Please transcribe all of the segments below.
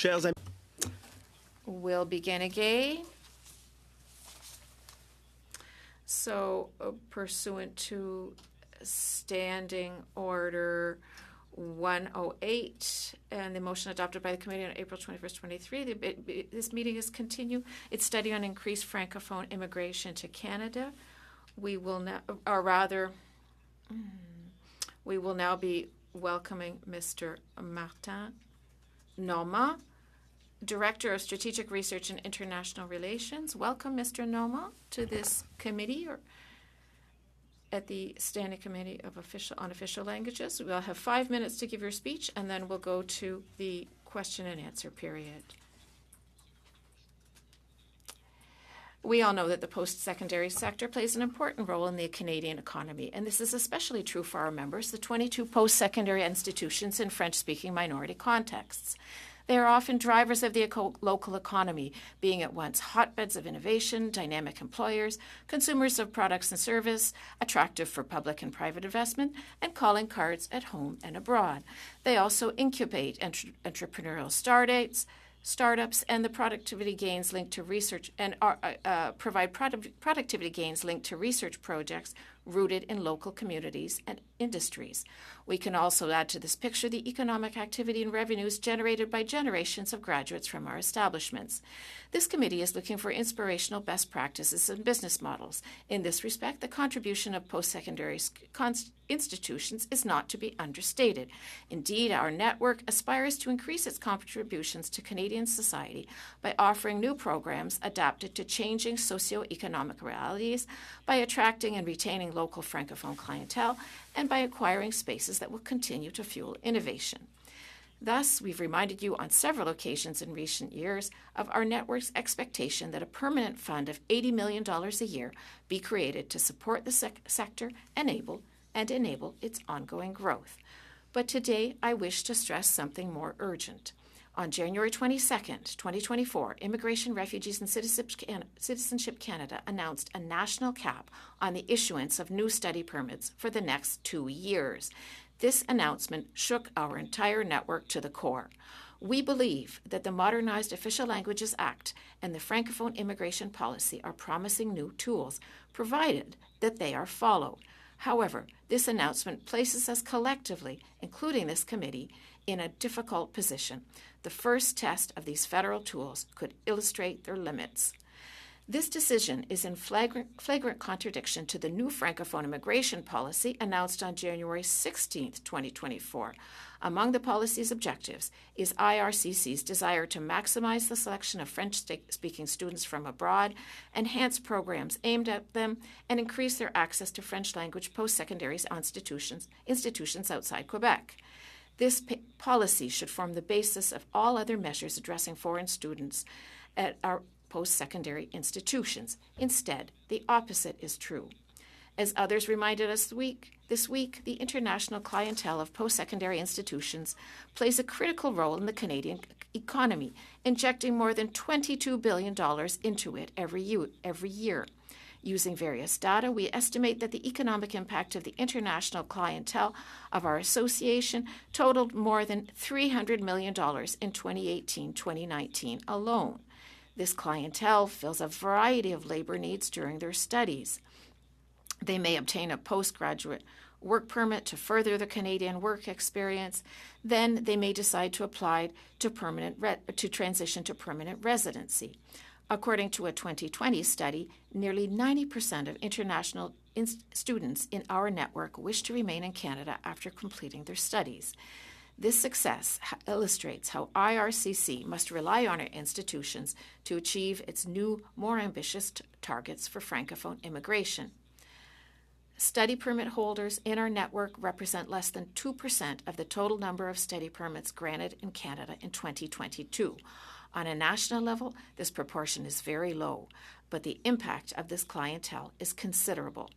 Chers amis. We'll begin again. So, pursuant to Standing Order 108 and the motion adopted by the committee on April 21st, 23, this meeting is continued. It's study on increased Francophone immigration to Canada. We will now, or rather, we will now be welcoming Mr. Martin Normand, Director of Strategic Research and International Relations. Welcome, Mr. Normand, to this committee or at the Standing Committee on Official Languages. We'll have 5 minutes to give your speech, and then we'll go to the question and answer period. We all know that the post-secondary sector plays an important role in the Canadian economy, and this is especially true for our members, the 22 post-secondary institutions in French-speaking minority contexts. They are often drivers of the local economy, being at once hotbeds of innovation, dynamic employers, consumers of products and service, attractive for public and private investment, and calling cards at home and abroad. They also incubate entrepreneurial startups and the productivity gains linked to research and provide productivity gains linked to research projects rooted in local communities and industries. We can also add to this picture the economic activity and revenues generated by generations of graduates from our establishments. This committee is looking for inspirational best practices and business models. In this respect, the contribution of post-secondary institutions is not to be understated. Indeed, our network aspires to increase its contributions to Canadian society by offering new programs adapted to changing socioeconomic realities, by attracting and retaining local Francophone clientele, and by acquiring spaces that will continue to fuel innovation. Thus, we've reminded you on several occasions in recent years of our network's expectation that a permanent fund of $80 million a year be created to support the sector and enable its ongoing growth. But today, I wish to stress something more urgent. On January 22nd, 2024, Immigration, Refugees and Citizenship Canada announced a national cap on the issuance of new study permits for the next 2 years. This announcement shook our entire network to the core. We believe that the Modernized Official Languages Act and the Francophone immigration policy are promising new tools, provided that they are followed. However, this announcement places us collectively, including this committee, in a difficult position. The first test of these federal tools could illustrate their limits. This decision is in flagrant contradiction to the new Francophone immigration policy announced on January 16, 2024. Among the policy's objectives is IRCC's desire to maximize the selection of French-speaking students from abroad, enhance programs aimed at them, and increase their access to French-language post-secondary institutions outside Quebec. This policy should form the basis of all other measures addressing foreign students at our post-secondary institutions. Instead, the opposite is true. As others reminded us this week, the international clientele of post-secondary institutions plays a critical role in the Canadian economy, injecting more than $22 billion into it every year. Using various data, we estimate that the economic impact of the international clientele of our association totaled more than $300 million in 2018-2019 alone. This clientele fills a variety of labor needs during their studies. They may obtain a postgraduate work permit to further their Canadian work experience. Then they may decide to apply to transition to permanent residency. According to a 2020 study, nearly 90% of international students in our network wish to remain in Canada after completing their studies. This success illustrates how IRCC must rely on our institutions to achieve its new, more ambitious targets for Francophone immigration. Study permit holders in our network represent less than 2% of the total number of study permits granted in Canada in 2022. On a national level, this proportion is very low, but the impact of this clientele is considerable.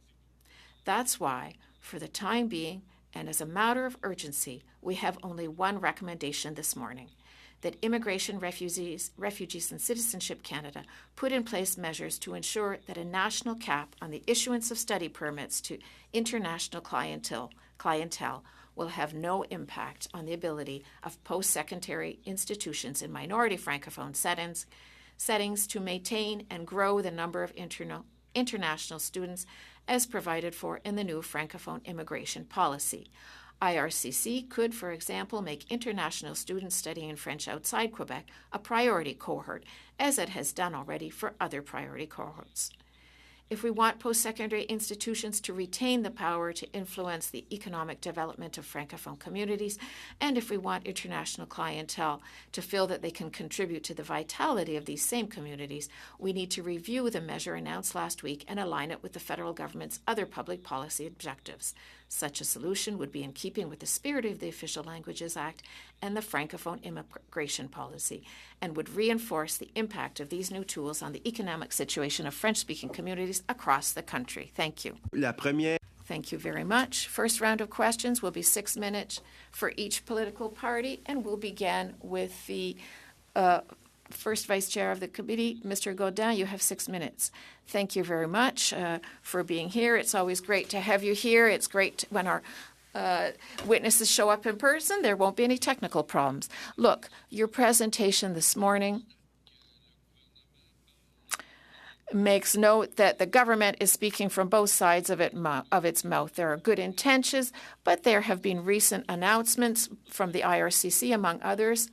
That's why, for the time being, and as a matter of urgency, we have only one recommendation this morning: that Immigration, Refugees and Citizenship Canada put in place measures to ensure that a national cap on the issuance of study permits to international clientele will have no impact on the ability of post-secondary institutions in minority Francophone settings to maintain and grow the number of international students as provided for in the new Francophone immigration policy. IRCC could, for example, make international students studying French outside Quebec a priority cohort, as it has done already for other priority cohorts. If we want post-secondary institutions to retain the power to influence the economic development of Francophone communities, and if we want international clientele to feel that they can contribute to the vitality of these same communities, we need to review the measure announced last week and align it with the federal government's other public policy objectives. Such a solution would be in keeping with the spirit of the Official Languages Act and the Francophone immigration policy, and would reinforce the impact of these new tools on the economic situation of French-speaking communities across the country. Thank you. Thank you very much. First round of questions will be 6 minutes for each political party, and we'll begin with the first Vice Chair of the committee, Mr. Gaudin. You have 6 minutes. Thank you very much for being here. It's always great to have you here. It's great when our witnesses show up in person. There won't be any technical problems. Look, your presentation this morning makes note that the government is speaking from both sides of its mouth. There are good intentions, but there have been recent announcements from the IRCC, among others,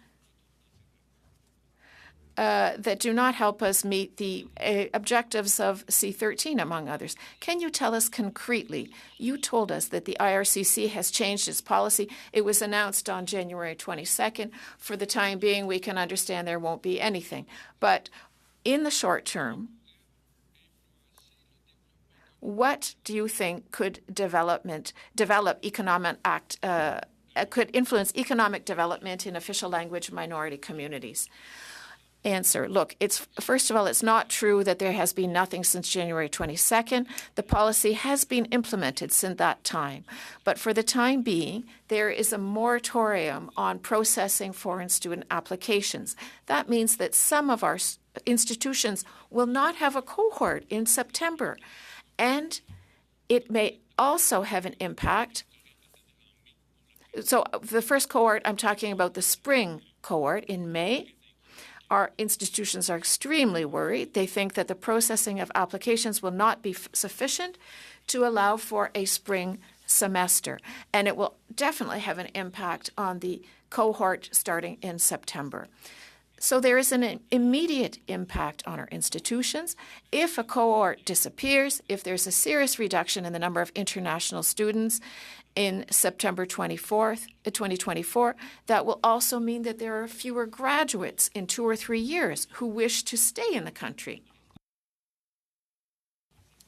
that do not help us meet the objectives of C13, among others. Can you tell us concretely? You told us that the IRCC has changed its policy. It was announced on January 22nd. For the time being, we can understand there won't be anything. But in the short term, what do you think could could influence economic development in official language minority communities? Answer. Look, first of all, it's not true that there has been nothing since January 22nd. The policy has been implemented since that time. But for the time being, there is a moratorium on processing foreign student applications. That means that some of our institutions will not have a cohort in September. And it may also have an impact. So the first cohort, I'm talking about the spring cohort in May. Our institutions are extremely worried. They think that the processing of applications will not be sufficient to allow for a spring semester. And it will definitely have an impact on the cohort starting in September. So there is an immediate impact on our institutions. If a cohort disappears, if there's a serious reduction in the number of international students in September 2024, that will also mean that there are fewer graduates in 2 or 3 years who wish to stay in the country,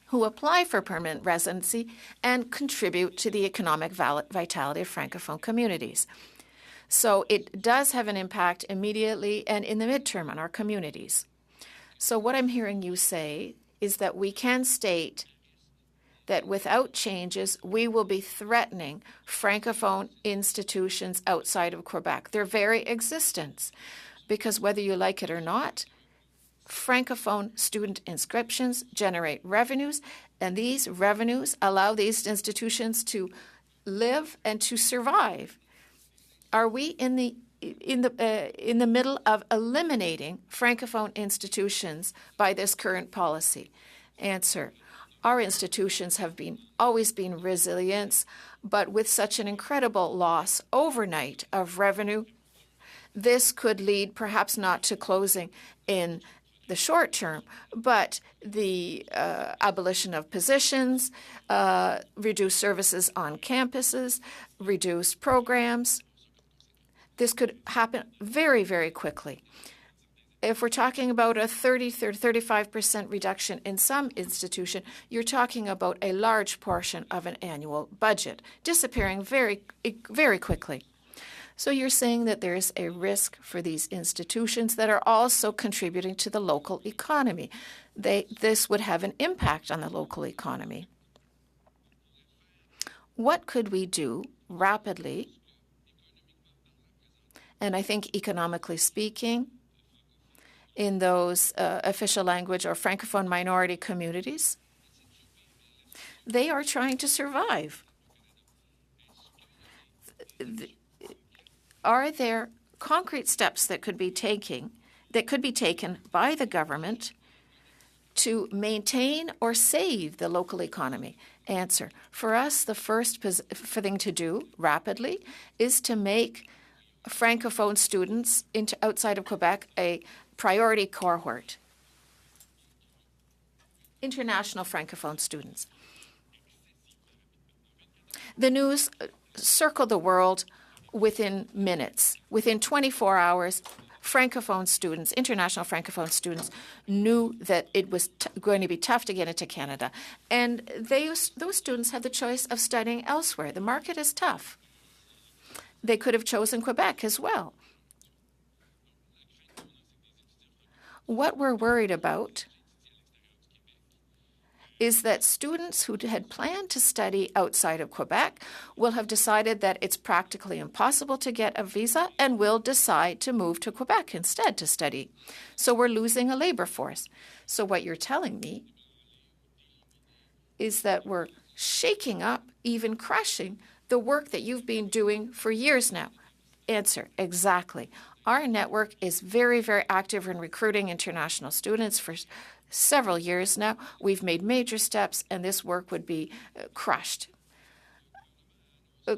who apply for permanent residency and contribute to the economic vitality of Francophone communities. So it does have an impact immediately and in the midterm on our communities. So what I'm hearing you say is that we can state that without changes, we will be threatening Francophone institutions outside of Quebec, their very existence. Because whether you like it or not, Francophone student inscriptions generate revenues, and these revenues allow these institutions to live and to survive. Are we in the middle of eliminating Francophone institutions by this current policy? Answer. Our institutions have always been resilient, but with such an incredible loss overnight of revenue, this could lead perhaps not to closing in the short term, but the abolition of positions, reduced services on campuses, reduced programs. This could happen very, very quickly. If we're talking about a 35% reduction in some institution, you're talking about a large portion of an annual budget disappearing very, very quickly. So you're saying that there's a risk for these institutions that are also contributing to the local economy. This would have an impact on the local economy. What could we do rapidly? And I think economically speaking, in those official language or Francophone minority communities, they are trying to survive. Are there concrete steps that could be taken by the government to maintain or save the local economy? Answer. For us, the first thing to do rapidly is to make Francophone students outside of Quebec a priority cohort. International Francophone students. The news circled the world within minutes. Within 24 hours, Francophone students, international Francophone students, knew that it was going to be tough to get into Canada. And those students had the choice of studying elsewhere. The market is tough. They could have chosen Quebec as well. What we're worried about is that students who had planned to study outside of Quebec will have decided that it's practically impossible to get a visa and will decide to move to Quebec instead to study. So we're losing a labor force. So what you're telling me is that we're shaking up, even crushing, the work that you've been doing for years now. Answer, exactly. Our network is very, very active in recruiting international students for several years now. We've made major steps, and this work would be crushed.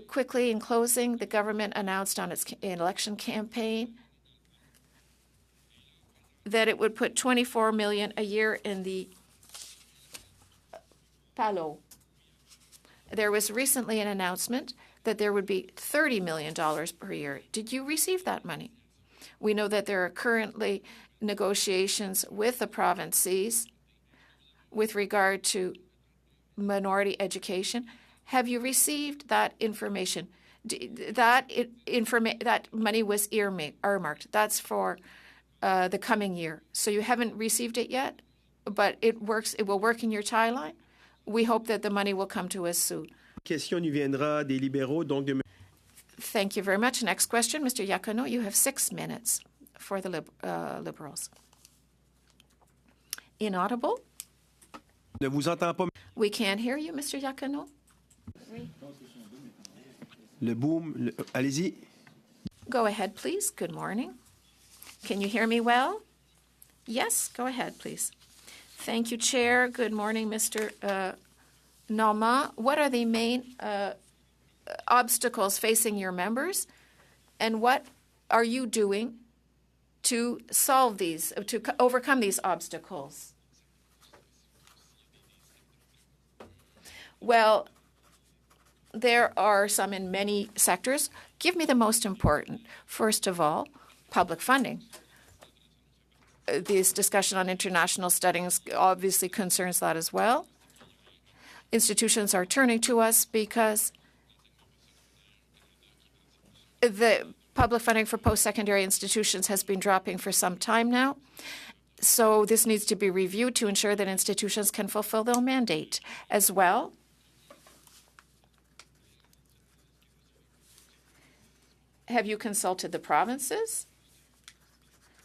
Quickly, in closing, the government announced on its election campaign that it would put $24 million a year in the PALO. There was recently an announcement that there would be $30 million per year. Did you receive that money? We know that there are currently negotiations with the provinces with regard to minority education. Have you received that information? That money was earmarked. That's for the coming year. So you haven't received it yet, but it works. It will work in your tie line. We hope that the money will come to us soon. Question nous viendra des libéraux, donc de... Thank you very much. Next question, Mr. Iacono. You have 6 minutes for the Liberals. Inaudible? Ne vous entend pas. We can't hear you, Mr. Iacono. Le boom, allez-y. Go ahead, please. Good morning. Can you hear me well? Yes, go ahead, please. Thank you, Chair. Good morning, Mr. Normand. What are the main obstacles facing your members, and what are you doing to solve these, to overcome these obstacles? Well, there are some in many sectors. Give me the most important. First of all, public funding. This discussion on international studies obviously concerns that as well. Institutions are turning to us because the public funding for post-secondary institutions has been dropping for some time now. So this needs to be reviewed to ensure that institutions can fulfill their mandate as well. Have you consulted the provinces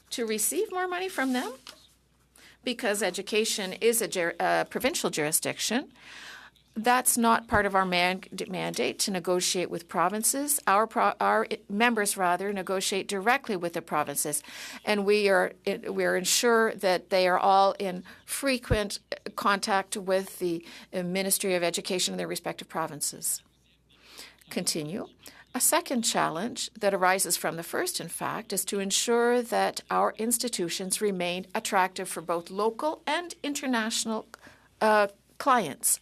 to receive more money from them? Because education is a provincial jurisdiction. That's not part of our mandate to negotiate with provinces. Our members, rather, negotiate directly with the provinces, and we are ensure that they are all in frequent contact with the Ministry of Education in their respective provinces. Continue. A second challenge that arises from the first, in fact, is to ensure that our institutions remain attractive for both local and international clients.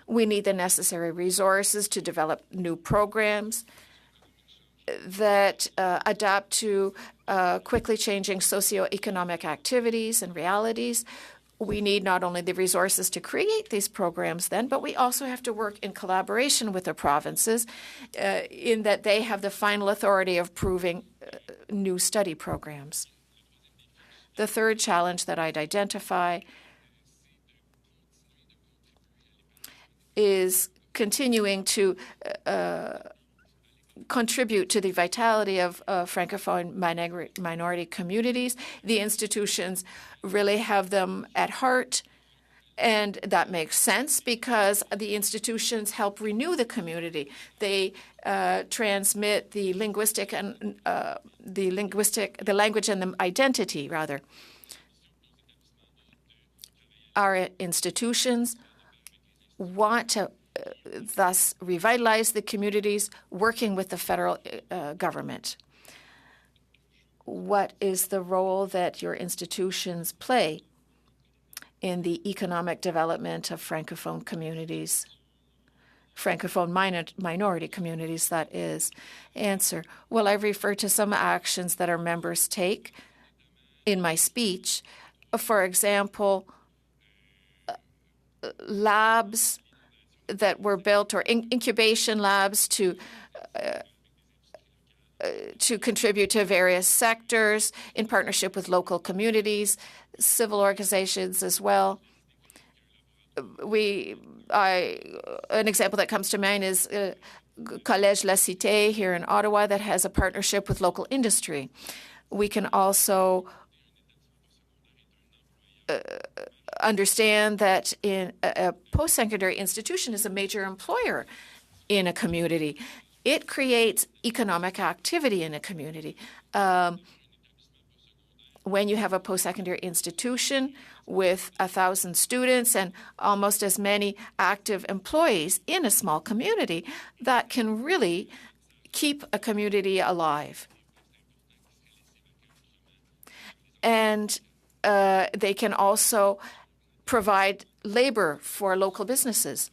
We need the necessary resources to develop new programs that adapt to quickly changing socioeconomic activities and realities. We need not only the resources to create these programs then, but we also have to work in collaboration with the provinces in that they have the final authority of approving new study programs. The third challenge that I'd identify is continuing to contribute to the vitality of Francophone minority communities. The institutions really have them at heart, And that makes sense because the institutions help renew the community. They transmit the language and the identity, rather. Our institutions want to thus revitalize the communities working with the federal government. What is the role that your institutions play in the economic development of Francophone communities, Francophone minority communities, that is? Answer. Well, I've referred to some actions that our members take in my speech. For example, labs that were built, or incubation labs to contribute to various sectors in partnership with local communities, civil organizations as well. An example that comes to mind is Collège La Cité here in Ottawa that has a partnership with local industry. We can also understand that in a post-secondary institution is a major employer in a community. It creates economic activity in a community. When you have a post-secondary institution with 1,000 students and almost as many active employees in a small community, that can really keep a community alive. And they can also provide labor for local businesses.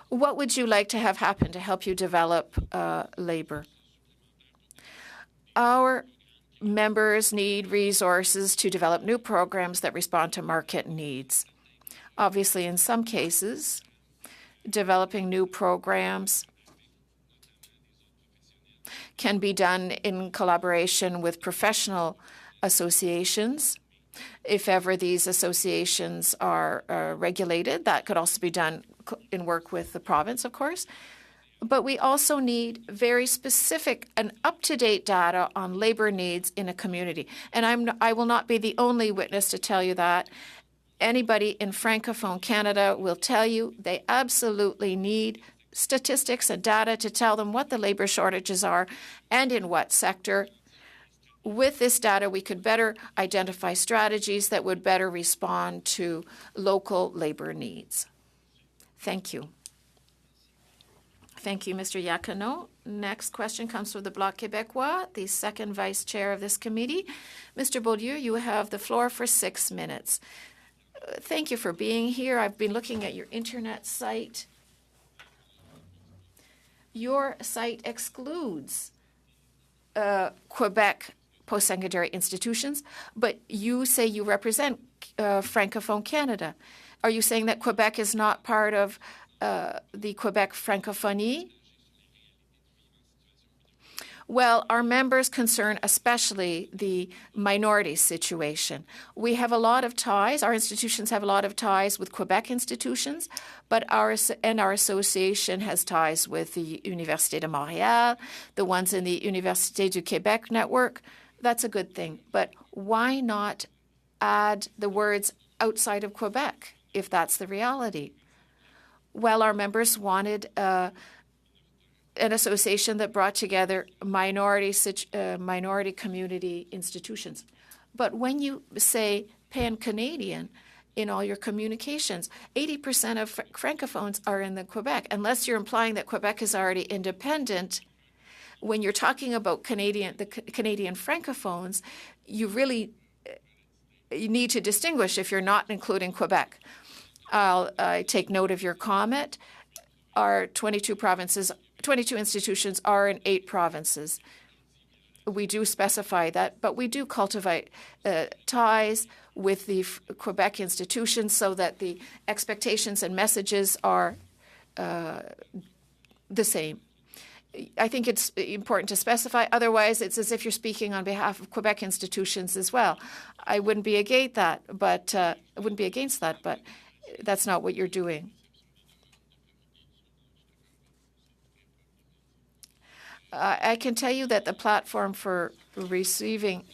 What would you like to have happen to help you develop labor? Our members need resources to develop new programs that respond to market needs. Obviously, in some cases, developing new programs can be done in collaboration with professional associations. If ever these associations are regulated, that could also be done in work with the province, of course. But we also need very specific and up-to-date data on labor needs in a community. And I will not be the only witness to tell you that. Anybody in Francophone Canada will tell you they absolutely need statistics and data to tell them what the labor shortages are and in what sector. With this data, we could better identify strategies that would better respond to local labor needs. Thank you. Thank you, Mr. Iacono. Next question comes from the Bloc Québécois, the second vice chair of this committee. Mr. Beaulieu, you have the floor for 6 minutes. Thank you for being here. I've been looking at your internet site. Your site excludes Quebec post-secondary institutions, but you say you represent Francophone Canada. Are you saying that Quebec is not part of the Quebec Francophonie? Well, our members concern especially the minority situation. We have a lot of ties. Our institutions have a lot of ties with Quebec institutions, but our association has ties with the Université de Montréal, the ones in the Université du Québec network. That's a good thing. But why not add the words outside of Quebec if that's the reality? Well, our members wanted an association that brought together minority community institutions. But when you say pan-Canadian in all your communications, 80% of Francophones are in the Quebec. Unless you're implying that Quebec is already independent, when you're talking about the Canadian Francophones, you really need to distinguish if you're not including Quebec. I take note of your comment. Our 22 institutions are in 8 provinces. We do specify that, but we do cultivate ties with the Quebec institutions so that the expectations and messages are the same. I think it's important to specify. Otherwise, it's as if you're speaking on behalf of Quebec institutions as well. I wouldn't be against that, but that's not what you're doing. I can tell you that the platform for receiving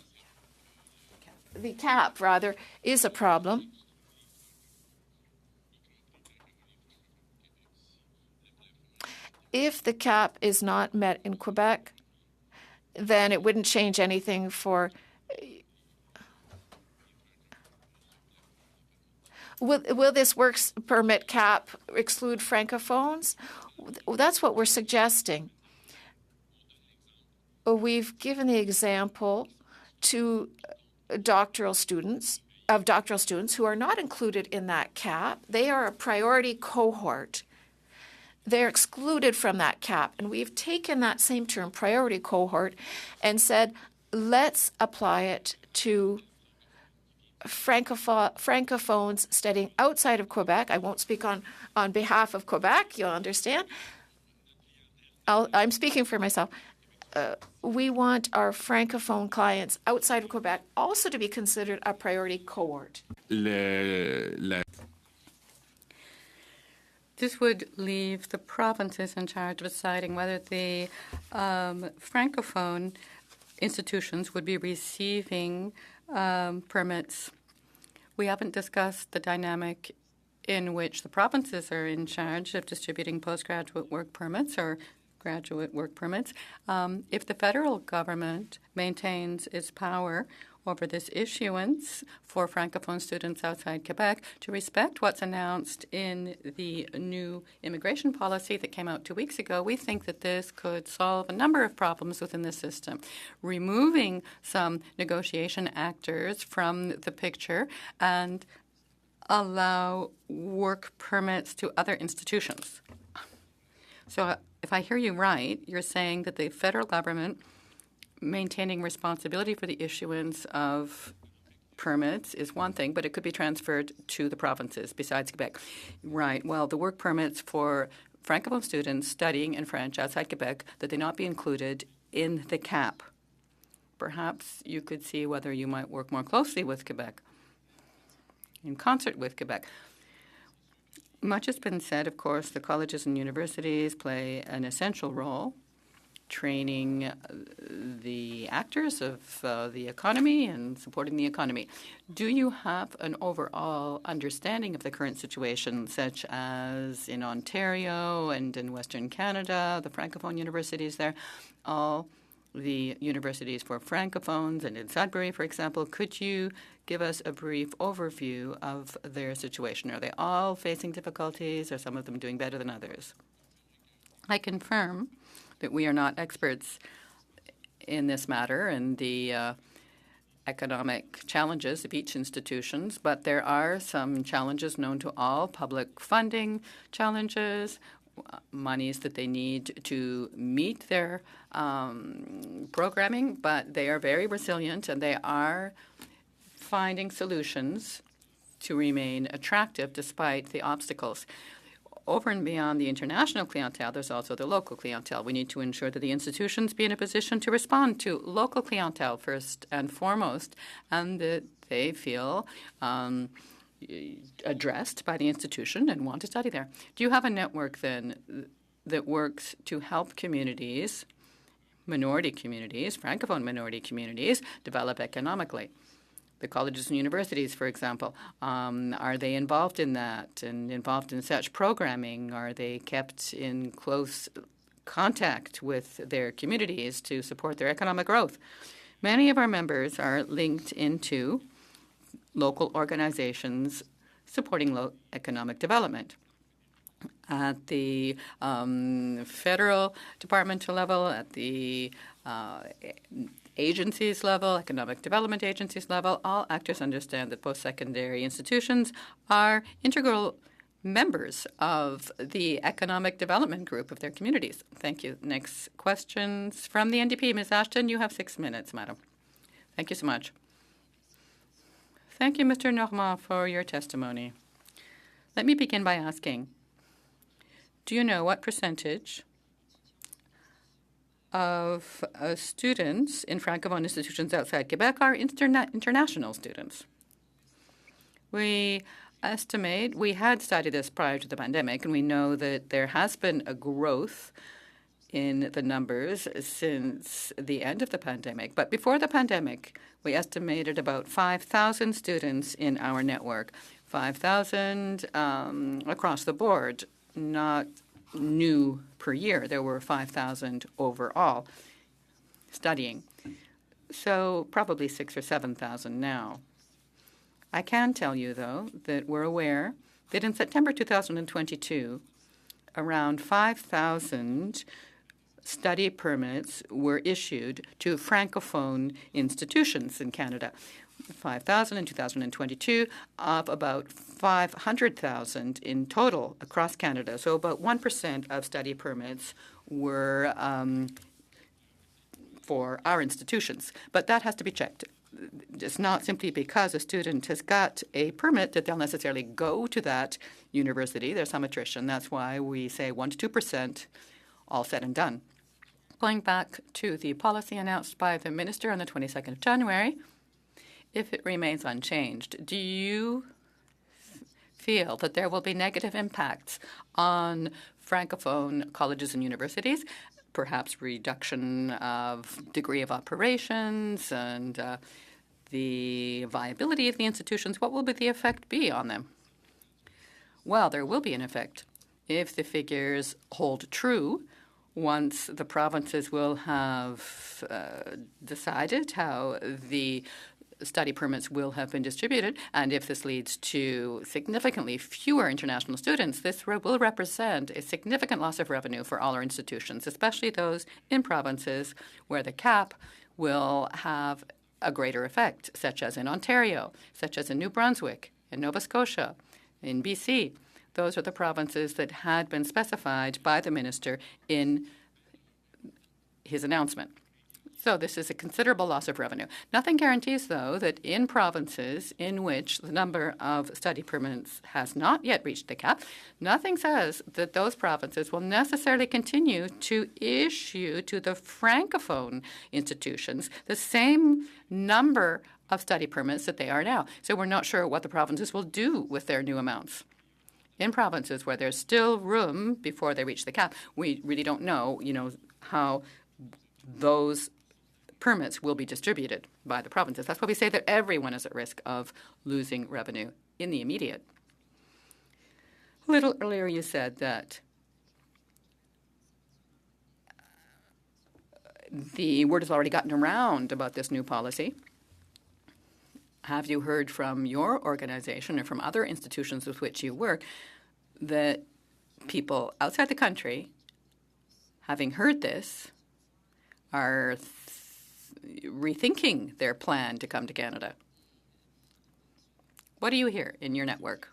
the cap, rather, is a problem. If the cap is not met in Quebec, then it wouldn't change anything for. Will this work permit cap exclude francophones? That's what we're suggesting. We've given the example to doctoral students who are not included in that cap. They are a priority cohort. They're excluded from that cap. And we've taken that same term, priority cohort, and said, let's apply it to francophones studying outside of Quebec. I won't speak on behalf of Quebec, you'll understand. I'm speaking for myself. We want our francophone clients outside of Quebec also to be considered a priority cohort. This would leave the provinces in charge of deciding whether the francophone institutions would be receiving permits. We haven't discussed the dynamic in which the provinces are in charge of distributing postgraduate work permits or graduate work permits. If the federal government maintains its power over this issuance for francophone students outside Quebec, to respect what's announced in the new immigration policy that came out 2 weeks ago, we think that this could solve a number of problems within the system, removing some negotiation actors from the picture and allow work permits to other institutions. So if I hear you right, you're saying that the federal government maintaining responsibility for the issuance of permits is one thing, but it could be transferred to the provinces besides Quebec. Right. Well, the work permits for francophone students studying in French outside Quebec, that they not be included in the cap. Perhaps you could see whether you might work more closely with Quebec, in concert with Quebec. Much has been said, of course. The colleges and universities play an essential role training the actors of the economy and supporting the economy. Do you have an overall understanding of the current situation, such as in Ontario and in Western Canada, the Francophone universities there, all the universities for Francophones, and in Sudbury, for example? Could you give us a brief overview of their situation? Are they all facing difficulties, or some of them doing better than others? I confirm that we are not experts in this matter and the economic challenges of each institutions, but there are some challenges known to all: public funding challenges, monies that they need to meet their programming, but they are very resilient and they are finding solutions to remain attractive despite the obstacles. Over and beyond the international clientele, there's also the local clientele. We need to ensure that the institutions be in a position to respond to local clientele first and foremost, and that they feel addressed by the institution and want to study there. Do you have a network then that works to help communities, minority communities, Francophone minority communities, develop economically? The colleges and universities, for example, are they involved in that and involved in such programming? Are they kept in close contact with their communities to support their economic growth? Many of our members are linked into local organizations supporting economic development. At the federal departmental level, at the agencies level, economic development agencies level, all actors understand that post-secondary institutions are integral members of the economic development group of their communities. Thank you. Next questions from the NDP. Ms. Ashton, you have 6 minutes, madam. Thank you so much. Thank you, Mr. Normand, for your testimony. Let me begin by asking, do you know what percentage of students in Francophone institutions outside Quebec are international students? We estimate, we had studied this prior to the pandemic, and we know that there has been a growth in the numbers since the end of the pandemic. But before the pandemic, we estimated about 5,000 students in our network, 5,000 across the board, not new per year. There were 5,000 overall studying. So probably 6,000 or 7,000 now. I can tell you, though, that we're aware that in September 2022, around 5,000 study permits were issued to Francophone institutions in Canada. 5,000 in 2022, of about 500,000 in total across Canada. So about 1% of study permits were for our institutions. But that has to be checked. It's not simply because a student has got a permit that they'll necessarily go to that university. There's some attrition. That's why we say 1% to 2%, all said and done. Going back to the policy announced by the minister on the 22nd of January, if it remains unchanged, do you feel that there will be negative impacts on Francophone colleges and universities, perhaps reduction of degree of operations and the viability of the institutions? What will the effect be on them? Well, there will be an effect if the figures hold true once the provinces will have decided how the study permits will have been distributed, and if this leads to significantly fewer international students, this will represent a significant loss of revenue for all our institutions, especially those in provinces where the cap will have a greater effect, such as in Ontario, such as in New Brunswick, in Nova Scotia, in BC. Those are the provinces that had been specified by the minister in his announcement. So this is a considerable loss of revenue. Nothing guarantees, though, that in provinces in which the number of study permits has not yet reached the cap, nothing says that those provinces will necessarily continue to issue to the Francophone institutions the same number of study permits that they are now. So we're not sure what the provinces will do with their new amounts. In provinces where there's still room before they reach the cap, we really don't know, how those permits will be distributed by the provinces. That's why we say that everyone is at risk of losing revenue in the immediate. A little earlier you said that the word has already gotten around about this new policy. Have you heard from your organization or from other institutions with which you work that people outside the country, having heard this, are rethinking their plan to come to Canada? What do you hear in your network?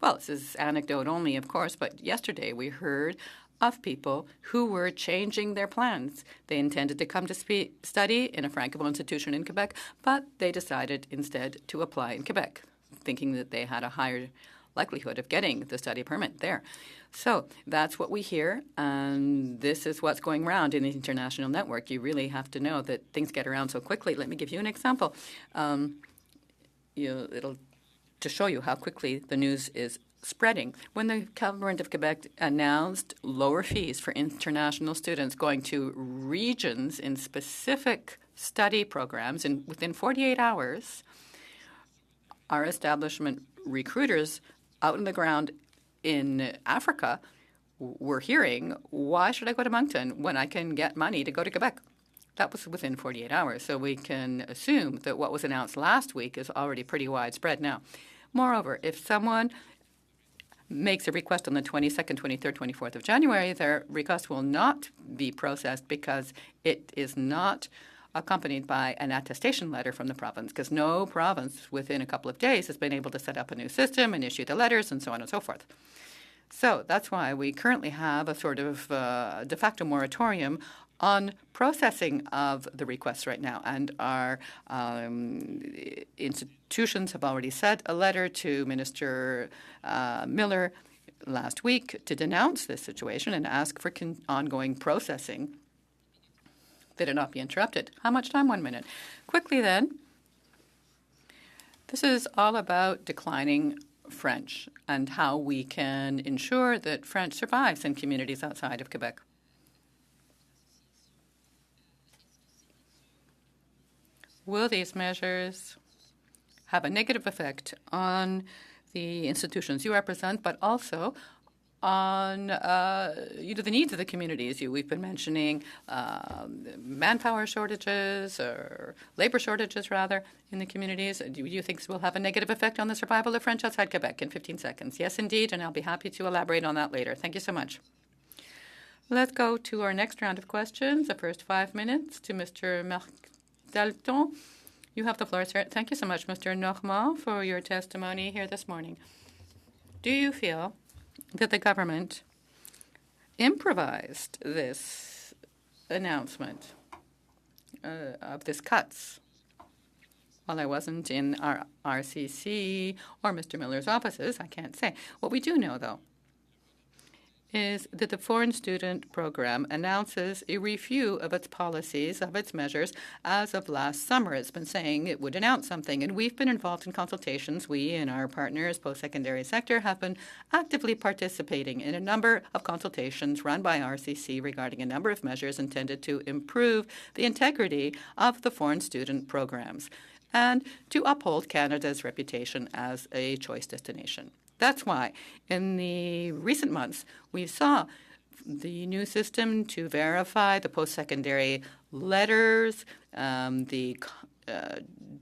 Well, this is anecdote only, of course, but yesterday we heard of people who were changing their plans. They intended to come to study in a Francophone institution in Quebec, but they decided instead to apply in Quebec, thinking that they had a higher likelihood of getting the study permit there. So that's what we hear, and this is what's going around in the international network. You really have to know that things get around so quickly. Let me give you an example. It'll to show you how quickly the news is spreading. When the government of Quebec announced lower fees for international students going to regions in specific study programs, and within 48 hours, our establishment recruiters out on the ground in Africa were hearing, why should I go to Moncton when I can get money to go to Quebec? That was within 48 hours. So we can assume that what was announced last week is already pretty widespread now. Moreover, if someone makes a request on the 22nd, 23rd, 24th of January, their request will not be processed because it is not accompanied by an attestation letter from the province, because no province within a couple of days has been able to set up a new system and issue the letters and so on and so forth. So that's why we currently have a sort of de facto moratorium on processing of the requests right now. And our institutions have already sent a letter to Minister Miller last week to denounce this situation and ask for ongoing processing that it not be interrupted. How much time? 1 minute. Quickly then, this is all about declining French and how we can ensure that French survives in communities outside of Quebec. will these measures have a negative effect on the institutions you represent, but also on the needs of the communities? We've been mentioning manpower shortages or labor shortages, rather, in the communities. Do you think this will have a negative effect on the survival of French outside Quebec? In 15 seconds. Yes, indeed, and I'll be happy to elaborate on that later. Thank you so much. Let's go to our next round of questions. The first 5 minutes to Mr. Marc Dalton. You have the floor, sir. Thank you so much, Mr. Normand, for your testimony here this morning. Do you feel that the government improvised this announcement of this cuts? Well, I wasn't in our RCC or Mr. Miller's offices. I can't say. What we do know, though, is that the foreign student program announces a review of its policies, of its measures, as of last summer. It's been saying it would announce something, and we've been involved in consultations. We and our partners, post-secondary sector, have been actively participating in a number of consultations run by RCC regarding a number of measures intended to improve the integrity of the foreign student programs and to uphold Canada's reputation as a choice destination. That's why in the recent months we saw the new system to verify the post-secondary letters, the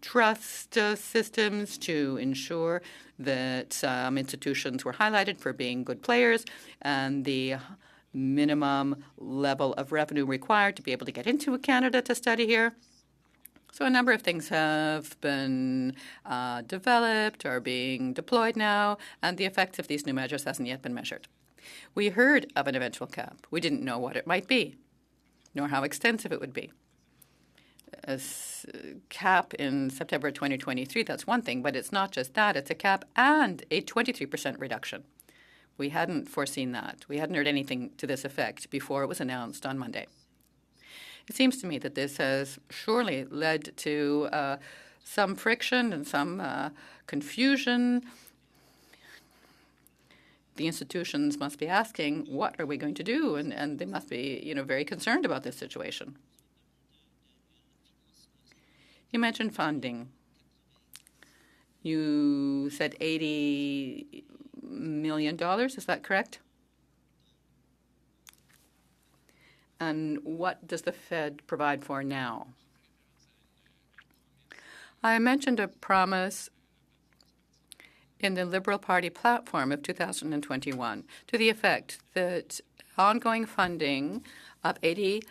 trust systems to ensure that institutions were highlighted for being good players, and the minimum level of revenue required to be able to get into Canada to study here. So a number of things have been developed or being deployed now, and the effects of these new measures hasn't yet been measured. We heard of an eventual cap. We didn't know what it might be, nor how extensive it would be. A cap in September 2023, that's one thing, but it's not just that. It's a cap and a 23% reduction. We hadn't foreseen that. We hadn't heard anything to this effect before it was announced on Monday. It seems to me that this has surely led to some friction and some confusion. The institutions must be asking, what are we going to do? And they must be, very concerned about this situation. You mentioned funding. You said $80 million, is that correct? And what does the Fed provide for now? I mentioned a promise in the Liberal Party platform of 2021 to the effect that ongoing funding of $80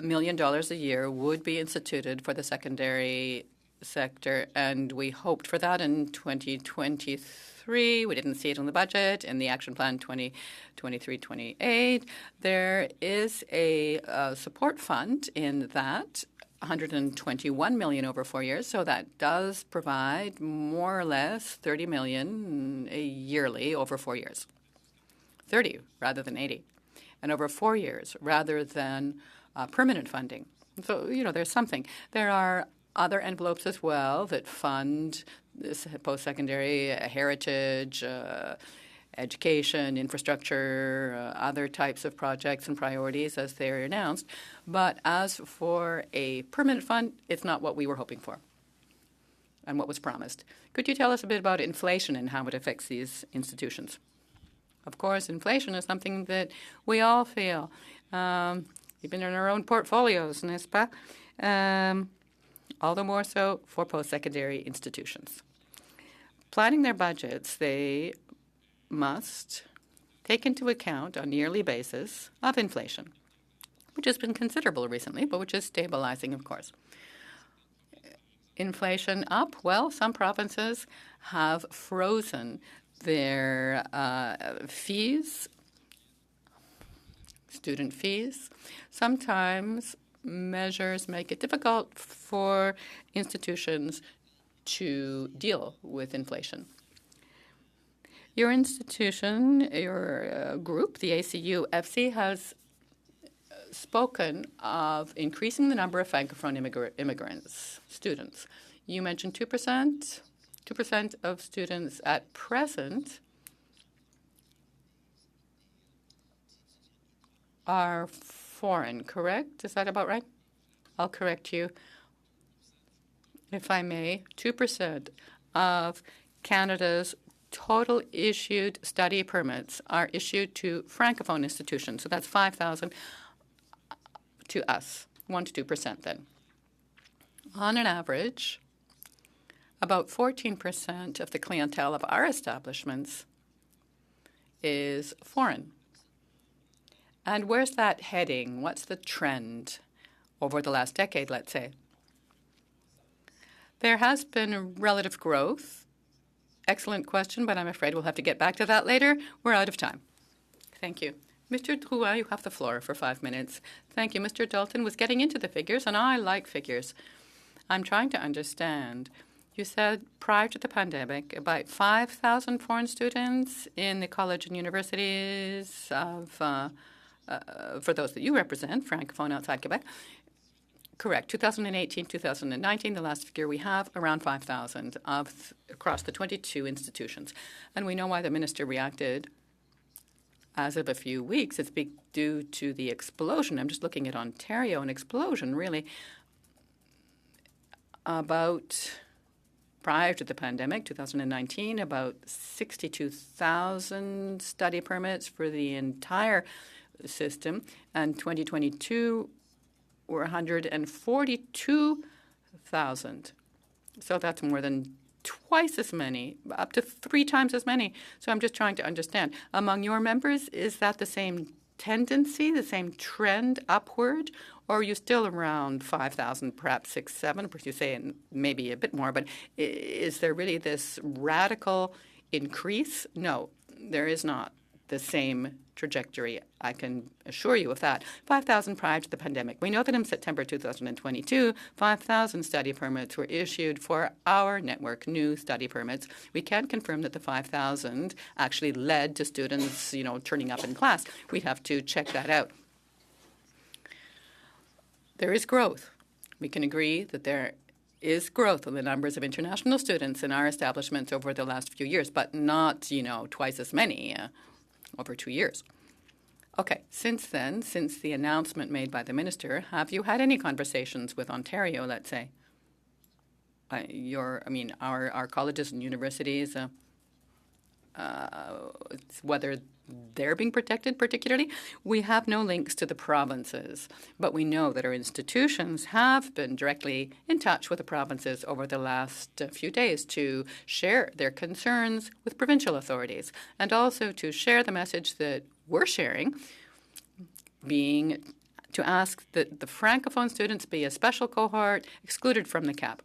million a year would be instituted for the secondary sector, and we hoped for that in 2023. We didn't see it in the budget. In the Action Plan 2023-28, there is a support fund in that, $121 million over 4 years. So that does provide more or less $30 million yearly over 4 years. 30 rather than 80, and over 4 years rather than permanent funding. So, there's something. There are other envelopes as well that fund this post-secondary heritage, education, infrastructure, other types of projects and priorities as they're announced. But as for a permanent fund, it's not what we were hoping for and what was promised. Could you tell us a bit about inflation and how it affects these institutions? Of course, inflation is something that we all feel, even in our own portfolios, n'est-ce pas? All the more so for post-secondary institutions. Planning their budgets, they must take into account on a yearly basis of inflation, which has been considerable recently, but which is stabilizing, of course. Inflation up, well, some provinces have frozen their fees, student fees. Sometimes measures make it difficult for institutions to deal with inflation. Your institution, your group, the ACU-FC, has spoken of increasing the number of Francophone immigrants, students. You mentioned 2%. 2% of students at present are foreign, correct? Is that about right? I'll correct you. if I may, 2% of Canada's total issued study permits are issued to Francophone institutions. So that's 5,000 to us, 1 to 2% then. On an average, about 14% of the clientele of our establishments is foreign. And where's that heading? What's the trend over the last decade, let's say? There has been relative growth. Excellent question, but I'm afraid we'll have to get back to that later. We're out of time. Thank you. Mr. Drouin, you have the floor for 5 minutes. Thank you. Mr. Dalton was getting into the figures, and I like figures. I'm trying to understand. You said prior to the pandemic, about 5,000 foreign students in the college and universities of, for those that you represent, Francophone outside Quebec. Correct. 2018, 2019, the last figure we have, around 5,000 across the 22 institutions. And we know why the minister reacted as of a few weeks. It's due to the explosion. I'm just looking at Ontario, an explosion, really. About prior to the pandemic, 2019, about 62,000 study permits for the entire system, and 2022 were 142,000. So that's more than twice as many, up to 3 times as many. So I'm just trying to understand. Among your members, is that the same tendency, the same trend upward, or are you still around 5,000, perhaps 6, 7? You say maybe a bit more, but is there really this radical increase? No, there is not the same trajectory. I can assure you of that. 5,000 prior to the pandemic. We know that in September 2022, 5,000 study permits were issued for our network, new study permits. We can't confirm that the 5,000 actually led to students, turning up in class. We'd have to check that out. There is growth. We can agree that there is growth in the numbers of international students in our establishments over the last few years, but not, twice as many over 2 years. Okay, since then, since the announcement made by the minister, have you had any conversations with Ontario, let's say? Our colleges and universities, whether they're being protected particularly. We have no links to the provinces, but we know that our institutions have been directly in touch with the provinces over the last few days to share their concerns with provincial authorities and also to share the message that we're sharing, being to ask that the Francophone students be a special cohort excluded from the cap.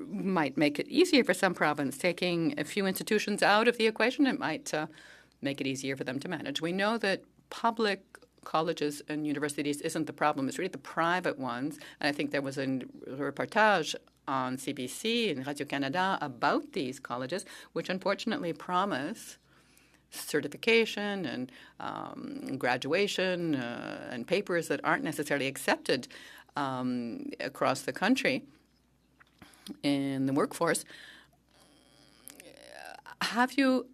Might make it easier for some province. Taking a few institutions out of the equation, it might make it easier for them to manage. We know that public colleges and universities isn't the problem. It's really the private ones. And I think there was a reportage on CBC and Radio-Canada about these colleges, which unfortunately promise certification and graduation and papers that aren't necessarily accepted across the country in the workforce. Have you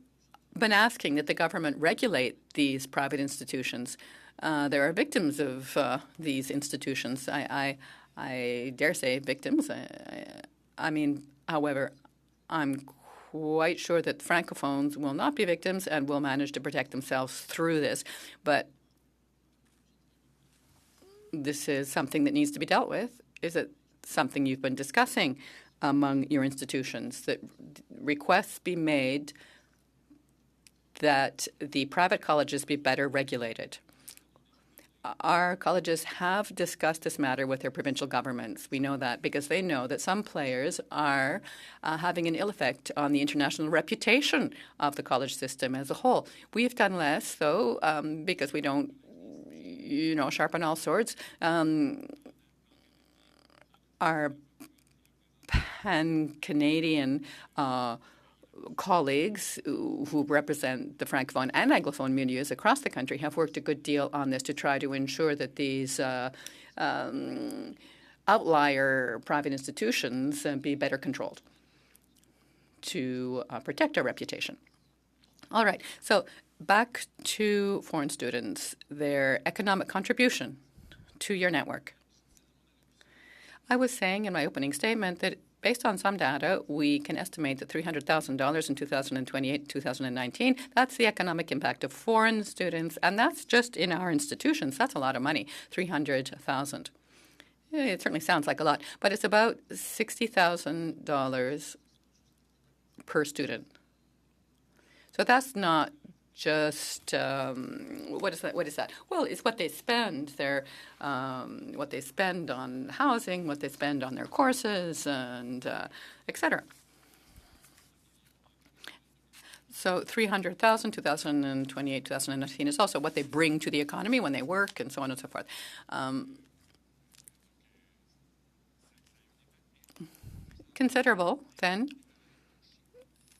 been asking that the government regulate these private institutions? There are victims of these institutions. I dare say victims. However, I'm quite sure that Francophones will not be victims and will manage to protect themselves through this. But this is something that needs to be dealt with. Is it something you've been discussing among your institutions, that requests be made that the private colleges be better regulated? Our colleges have discussed this matter with their provincial governments. We know that because they know that some players are having an ill effect on the international reputation of the college system as a whole. We've done less, though, because we don't, sharpen all swords. Our pan-Canadian colleagues who represent the Francophone and Anglophone milieux across the country have worked a good deal on this to try to ensure that these outlier private institutions be better controlled to protect our reputation. All right, so back to foreign students, their economic contribution to your network. I was saying in my opening statement that based on some data, we can estimate that $300,000 in 2028, 2019, that's the economic impact of foreign students, and that's just in our institutions. That's a lot of money, 300,000. It certainly sounds like a lot, but it's about $60,000 per student. So that's not just what is that? What is that? Well, it's what they spend. What they spend on housing, what they spend on their courses, and etc. So 300,000, 2028, 2019 is also what they bring to the economy when they work, and so on and so forth. Considerable, then.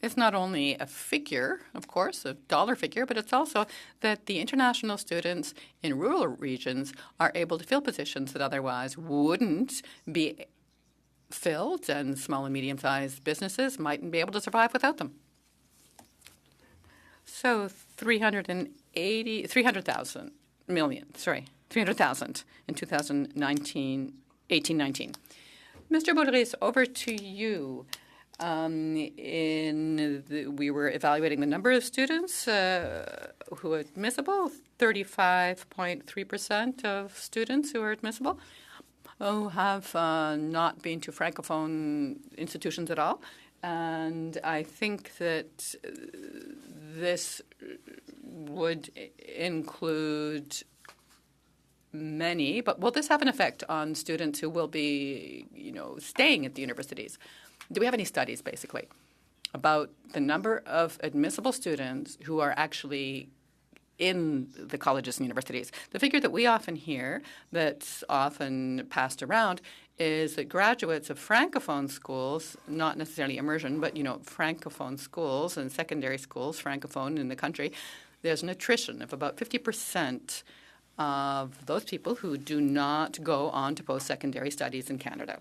It's not only a figure, of course, a dollar figure, but it's also that the international students in rural regions are able to fill positions that otherwise wouldn't be filled, and small and medium-sized businesses mightn't be able to survive without them. So 300,000 in 2019, 18-19. Mr. Boulris, over to you. We were evaluating the number of students who are admissible, 35.3% of students who are admissible who have not been to Francophone institutions at all. And I think that this would include many, but will this have an effect on students who will be, staying at the universities? Do we have any studies, basically, about the number of admissible students who are actually in the colleges and universities? The figure that we often hear, that's often passed around, is that graduates of Francophone schools, not necessarily immersion, but, Francophone schools and secondary schools, Francophone in the country, there's an attrition of about 50% of those people who do not go on to post-secondary studies in Canada.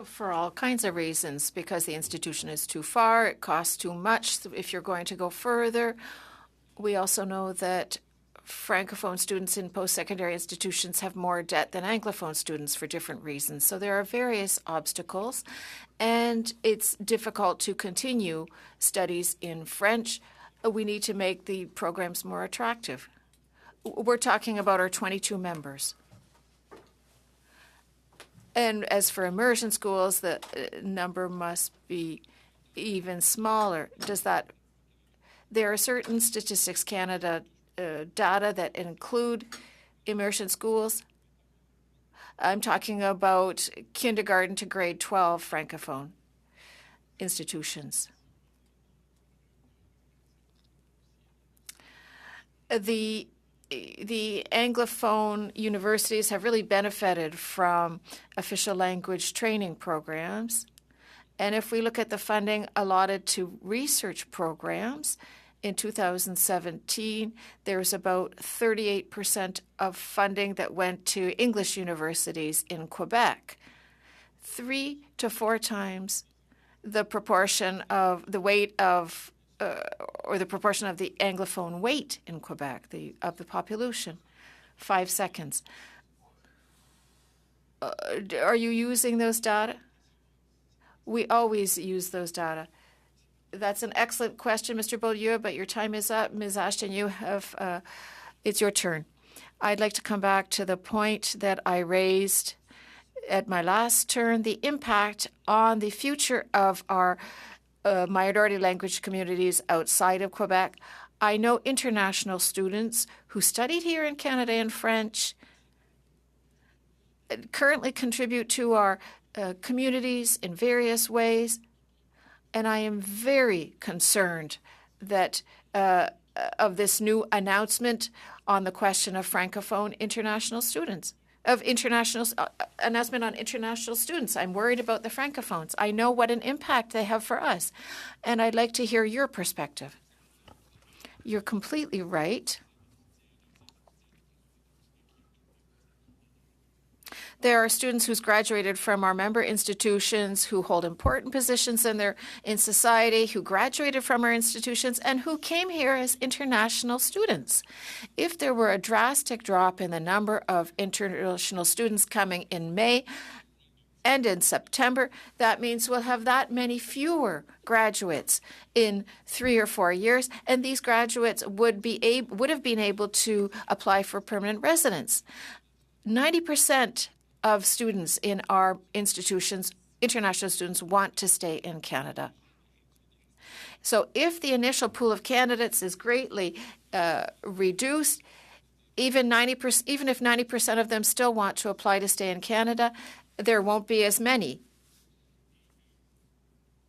For all kinds of reasons, because the institution is too far, it costs too much if you're going to go further. We also know that Francophone students in post-secondary institutions have more debt than Anglophone students for different reasons. So there are various obstacles, and it's difficult to continue studies in French. We need to make the programs more attractive. We're talking about our 22 members. And as for immersion schools, the number must be even smaller. There are certain Statistics Canada data that include immersion schools. I'm talking about kindergarten to grade 12 Francophone institutions. The Anglophone universities have really benefited from official language training programs. And if we look at the funding allotted to research programs, in 2017, there was about 38% of funding that went to English universities in Quebec, 3 to 4 times the proportion of the weight of or the proportion of the Anglophone weight in Quebec, of the population. 5 seconds. Are you using those data? We always use those data. That's an excellent question, Mr. Beaulieu, but your time is up. Ms. Ashton, you have, it's your turn. I'd like to come back to the point that I raised at my last turn, the impact on the future of our minority language communities outside of Quebec. I know international students who studied here in Canada in French currently contribute to our communities in various ways, and I am very concerned that of this new announcement on the question of Francophone international students. Announcement on international students. I'm worried about the Francophones. I know what an impact they have for us, and I'd like to hear your perspective. You're completely right. There are students who's graduated from our member institutions who hold important positions in society, who graduated from our institutions, and who came here as international students. If there were a drastic drop in the number of international students coming in May and in September, that means we'll have that many fewer graduates in 3 or 4 years, and these graduates would have been able to apply for permanent residence. 90% of students in our institutions, international students, want to stay in Canada. So if the initial pool of candidates is greatly reduced, even if 90% of them still want to apply to stay in Canada, there won't be as many.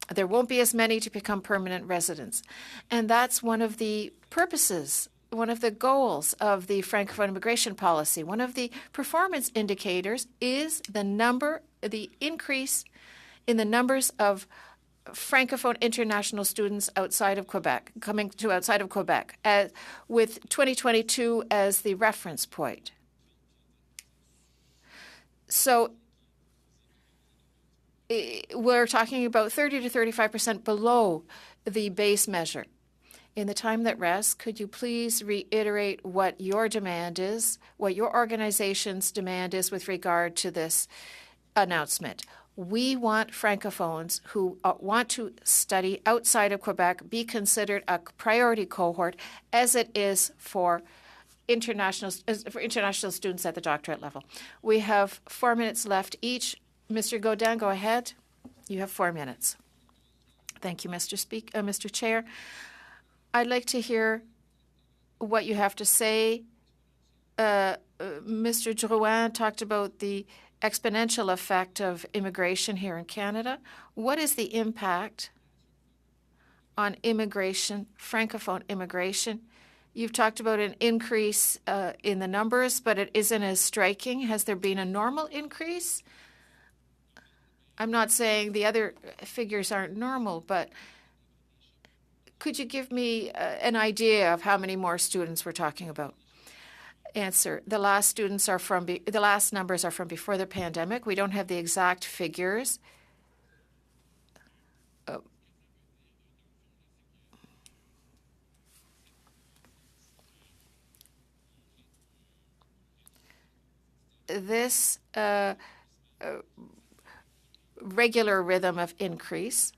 There won't be as many to become permanent residents. And that's one of the purposes, one of the goals of the Francophone immigration policy. One of the performance indicators is the increase in the numbers of Francophone international students outside of Quebec, coming to outside of Quebec, with 2022 as the reference point. So we're talking about 30 to 35% below the base measure. In the time that rests, could you please reiterate what your demand is, what your organization's demand is with regard to this announcement? We want Francophones who want to study outside of Quebec be considered a priority cohort, as it is for international students at the doctorate level. We have 4 minutes left each. Mr. Gaudin, go ahead. You have 4 minutes. Thank you, Mr. Chair. I'd like to hear what you have to say. Mr. Drouin talked about the exponential effect of immigration here in Canada. What is the impact on immigration, Francophone immigration? You've talked about an increase in the numbers, but it isn't as striking. Has there been a normal increase? I'm not saying the other figures aren't normal, but could you give me an idea of how many more students we're talking about? Answer: the last numbers are from before the pandemic. We don't have the exact figures. This regular rhythm of increase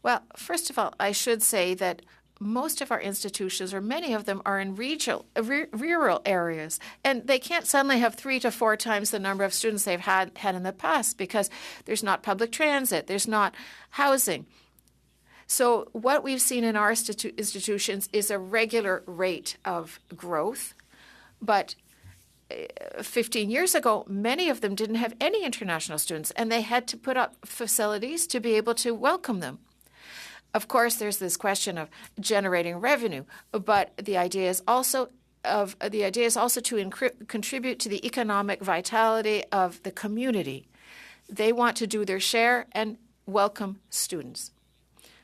Well, first of all, I should say that most of our institutions, or many of them, are in rural areas, and they can't suddenly have 3 to 4 times the number of students they've had in the past because there's not public transit, there's not housing. So what we've seen in our institutions is a regular rate of growth, but 15 years ago, many of them didn't have any international students, and they had to put up facilities to be able to welcome them. Of course, there's this question of generating revenue, but the idea is also to contribute to the economic vitality of the community. They want to do their share and welcome students.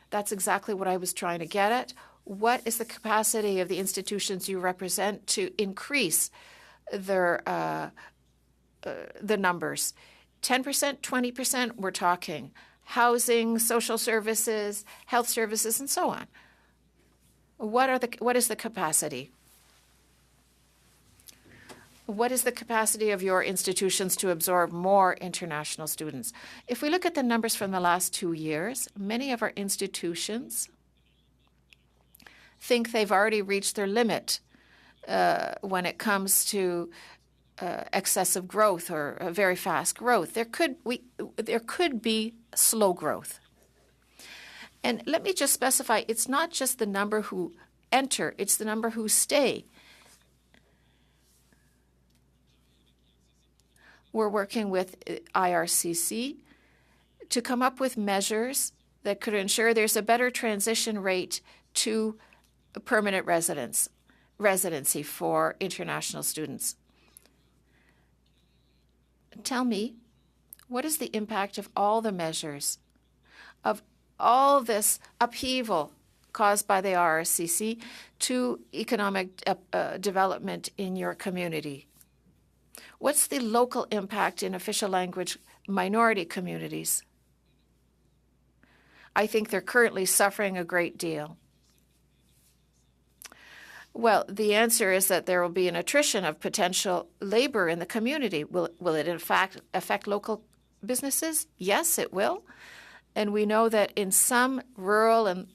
That's exactly what I was trying to get at. What is the capacity of the institutions you represent to increase their the numbers? 10%, 20%, we're talking. Housing, social services, health services, and so on. What is the capacity? What is the capacity of your institutions to absorb more international students? If we look at the numbers from the last 2 years, many of our institutions think they've already reached their limit when it comes to excessive growth or very fast growth. There could be slow growth. And let me just specify, it's not just the number who enter, it's the number who stay. We're working with IRCC to come up with measures that could ensure there's a better transition rate to permanent residency for international students. Tell me, what is the impact of all the measures, of all this upheaval caused by the RRCC to economic development in your community? What's the local impact in official language minority communities? I think they're currently suffering a great deal. Well, the answer is that there will be an attrition of potential labor in the community. Will it in fact affect local businesses? Yes, it will. And we know that in some rural and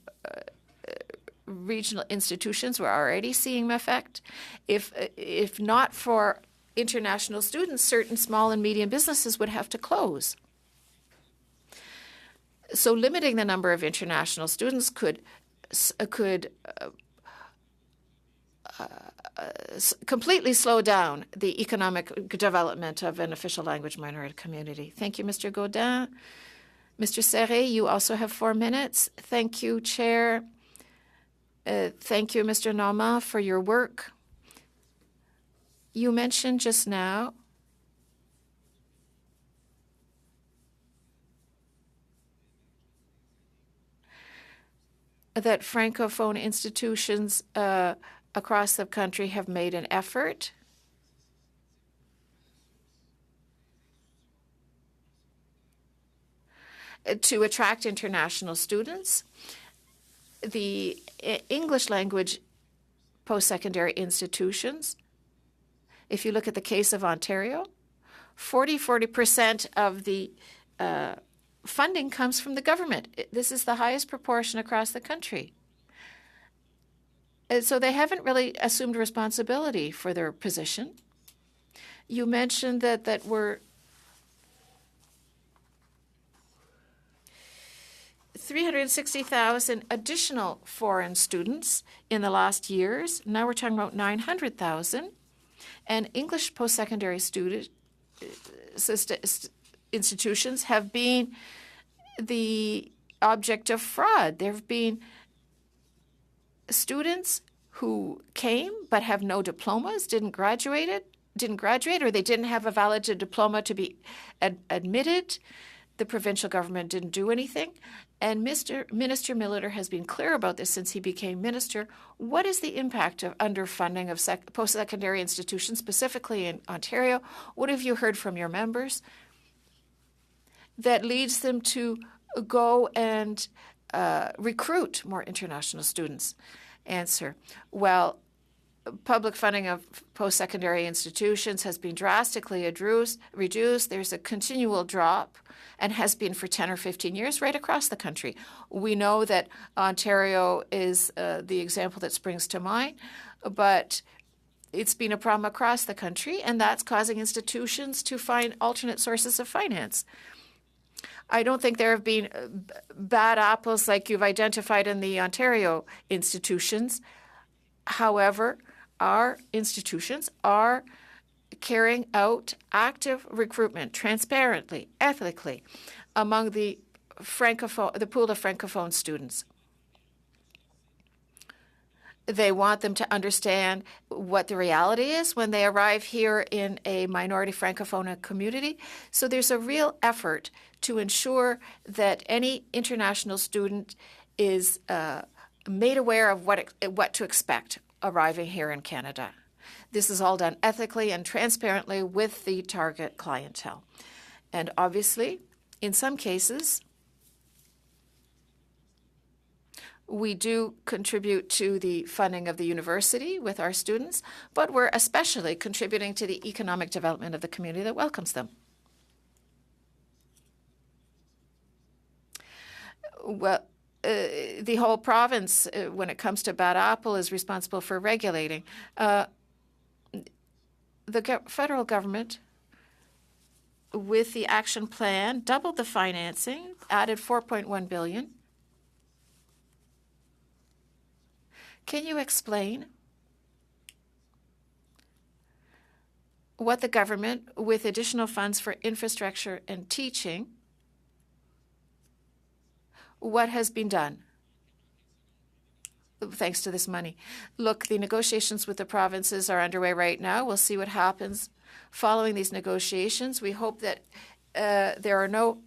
regional institutions, we're already seeing effect. If not for international students, certain small and medium businesses would have to close. So limiting the number of international students could completely slow down the economic development of an official language minority community. Thank you, Mr. Gaudin. Mr. Serre, you also have 4 minutes. Thank you, Chair. Thank you, Mr. Normand, for your work. You mentioned just now that Francophone institutions across the country have made an effort to attract international students. The English language post-secondary institutions, if you look at the case of Ontario, 40% of the funding comes from the government. This is the highest proportion across the country. So they haven't really assumed responsibility for their position. You mentioned that we're 360,000 additional foreign students in the last years. Now we're talking about 900,000. And English post-secondary institutions have been the object of fraud. There have been students who came but have no diplomas, didn't graduate, or they didn't have a valid diploma to be admitted. The provincial government didn't do anything. And Minister Milliter has been clear about this since he became minister. What is the impact of underfunding of post-secondary institutions, specifically in Ontario? What have you heard from your members that leads them to go and recruit more international students? Answer. Well, public funding of post-secondary institutions has been drastically reduced. There's a continual drop and has been for 10 or 15 years right across the country. We know that Ontario is the example that springs to mind, but it's been a problem across the country, and that's causing institutions to find alternate sources of finance. I don't think there have been bad apples like you've identified in the Ontario institutions. However, our institutions are carrying out active recruitment transparently, ethically, among the pool of Francophone students. They want them to understand what the reality is when they arrive here in a minority Francophone community. So there's a real effort to ensure that any international student is made aware of what to expect arriving here in Canada. This is all done ethically and transparently with the target clientele. And obviously, in some cases, we do contribute to the funding of the university with our students, but we're especially contributing to the economic development of the community that welcomes them. Well, the whole province, when it comes to Bad Apple, is responsible for regulating. The federal government, with the action plan, doubled the financing, added $4.1 billion. Can you explain what the government, with additional funds for infrastructure and teaching, what has been done thanks to this money? Look, the negotiations with the provinces are underway right now. We'll see what happens following these negotiations. We hope that there are no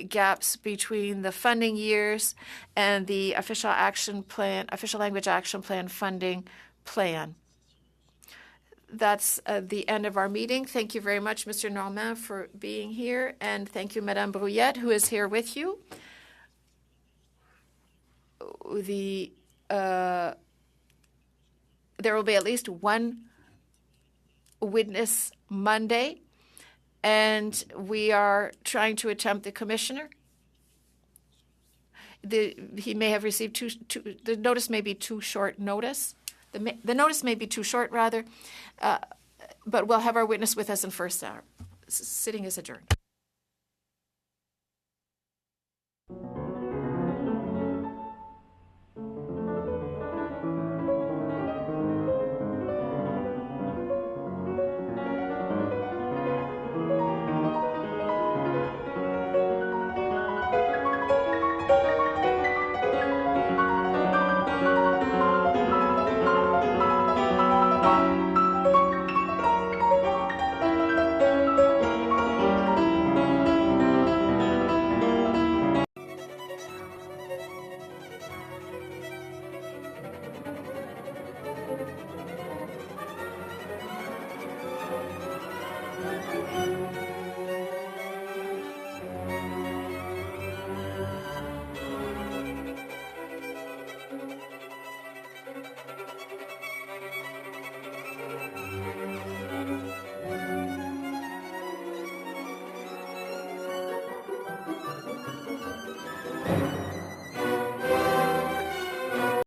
gaps between the funding years and the official language action plan funding plan. That's the end of our meeting. Thank you very much, Mr. Normand, for being here, and thank you, Madame Brouillette, who is here with you. There will be at least one witness Monday, and we are trying to attempt the commissioner. He may have received the notice may be too short notice. The notice may be too short, rather, but we'll have our witness with us in first hour. Sitting is adjourned.